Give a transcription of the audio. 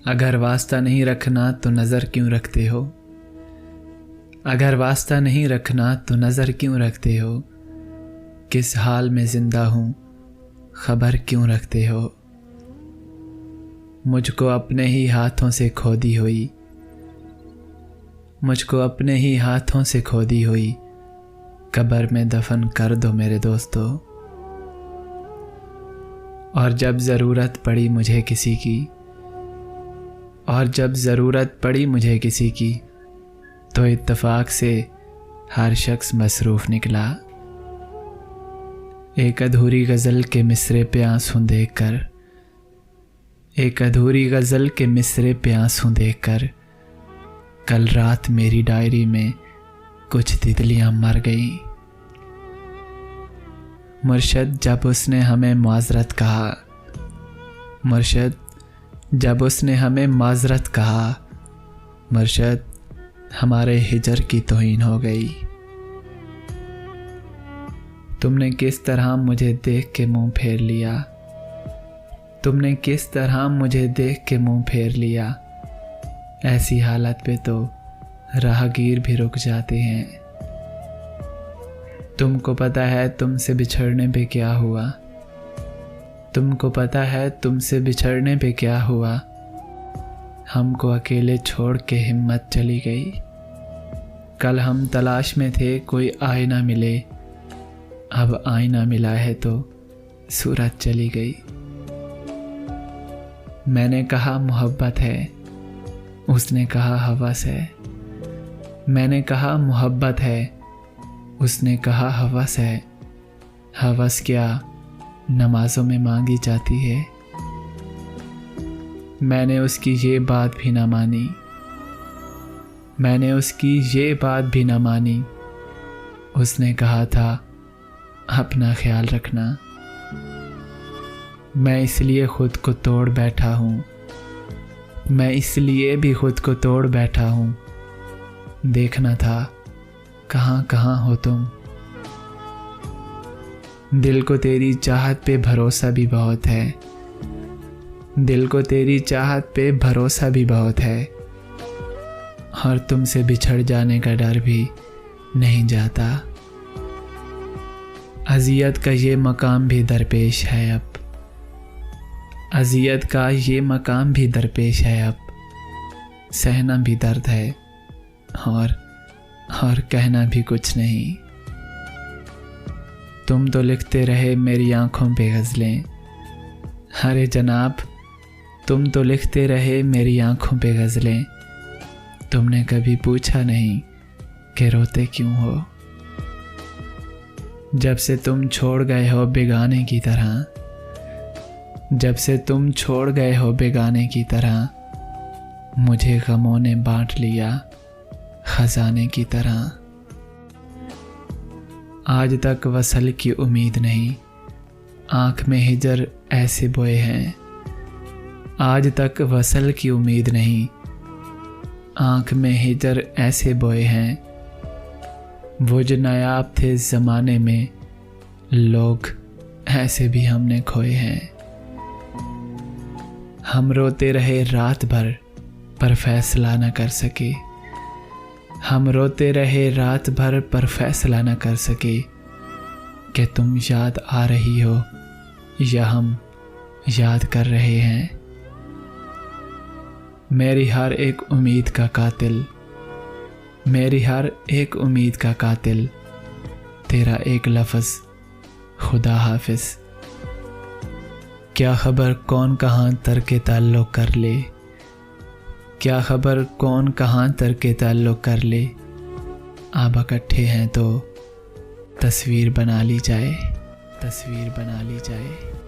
अगर वास्ता नहीं रखना तो नज़र क्यों रखते हो? अगर वास्ता नहीं रखना तो नज़र क्यों रखते हो? किस हाल में ज़िंदा हूँ खबर क्यों रखते हो? मुझको अपने ही हाथों से खोदी हुई, मुझको अपने ही हाथों से खोदी हुई कब्र में दफन कर दो मेरे दोस्तों। और जब ज़रूरत पड़ी मुझे किसी की, और जब ज़रूरत पड़ी मुझे किसी की, तो इत्तेफाक से हर शख्स मसरूफ़ निकला। एक अधूरी गज़ल के मिसरे पे आंसू देखकर, एक अधूरी गज़ल के मिसरे पे आंसू देखकर, कल रात मेरी डायरी में कुछ तितलियां मर गईं। मुर्शद जब उसने हमें माज़रत कहा, मुर्शद जब उसने हमें माज़रत कहा, मुर्शद हमारे हिजर की तौहीन हो गई। तुमने किस तरह मुझे देख के मुंह फेर लिया, तुमने किस तरह मुझे देख के मुंह फेर लिया। ऐसी हालत पे तो राहगीर भी रुक जाते हैं। तुमको पता है तुमसे बिछड़ने पे क्या हुआ, तुमको पता है तुमसे बिछड़ने पे क्या हुआ। हमको अकेले छोड़ के हिम्मत चली गई। कल हम तलाश में थे कोई आईना मिले, अब आईना मिला है तो सूरत चली गई। मैंने कहा मोहब्बत है, उसने कहा हवस है। मैंने कहा मोहब्बत है, उसने कहा हवस है। हवस क्या नमाज़ों में मांगी जाती है। मैंने उसकी ये बात भी ना मानी, मैंने उसकी ये बात भी ना मानी। उसने कहा था अपना ख्याल रखना। मैं इसलिए खुद को तोड़ बैठा हूँ, मैं इसलिए भी खुद को तोड़ बैठा हूँ। देखना था कहाँ कहाँ हो तुम। दिल को तेरी चाहत पे भरोसा भी बहुत है, दिल को तेरी चाहत पे भरोसा भी बहुत है। और तुमसे बिछड़ जाने का डर भी नहीं जाता। अज़ियत का ये मकाम भी दरपेश है अब, अज़ियत का ये मकाम भी दरपेश है अब। सहना भी दर्द है और कहना भी कुछ नहीं। तुम तो लिखते रहे मेरी आंखों पे गज़लें, अरे जनाब तुम तो लिखते रहे मेरी आंखों पे गज़लें। तुमने कभी पूछा नहीं कि रोते क्यों हो। जब से तुम छोड़ गए हो बेगाने की तरह, जब से तुम छोड़ गए हो बेगाने की तरह, मुझे गमों ने बांट लिया खजाने की तरह। आज तक वसल की उम्मीद नहीं, आँख में हिजर ऐसे बोए हैं। आज तक वसल की उम्मीद नहीं, आँख में हिजर ऐसे बोए हैं। वो जो नायाब थे ज़माने में, लोग ऐसे भी हमने खोए हैं। हम रोते रहे रात भर पर फैसला न कर सके, हम रोते रहे रात भर पर फैसला न कर सके कि तुम याद आ रही हो या हम याद कर रहे हैं। मेरी हर एक उम्मीद का कातिल, मेरी हर एक उम्मीद का कातिल, तेरा एक लफ्ज़ खुदा हाफिज़। क्या खबर कौन कहाँ तरके ताल्लुक़ कर ले, क्या खबर कौन कहाँ तरके ताल्लुक़ कर ले। अब इकट्ठे हैं तो तस्वीर बना ली जाए, तस्वीर बना ली जाए।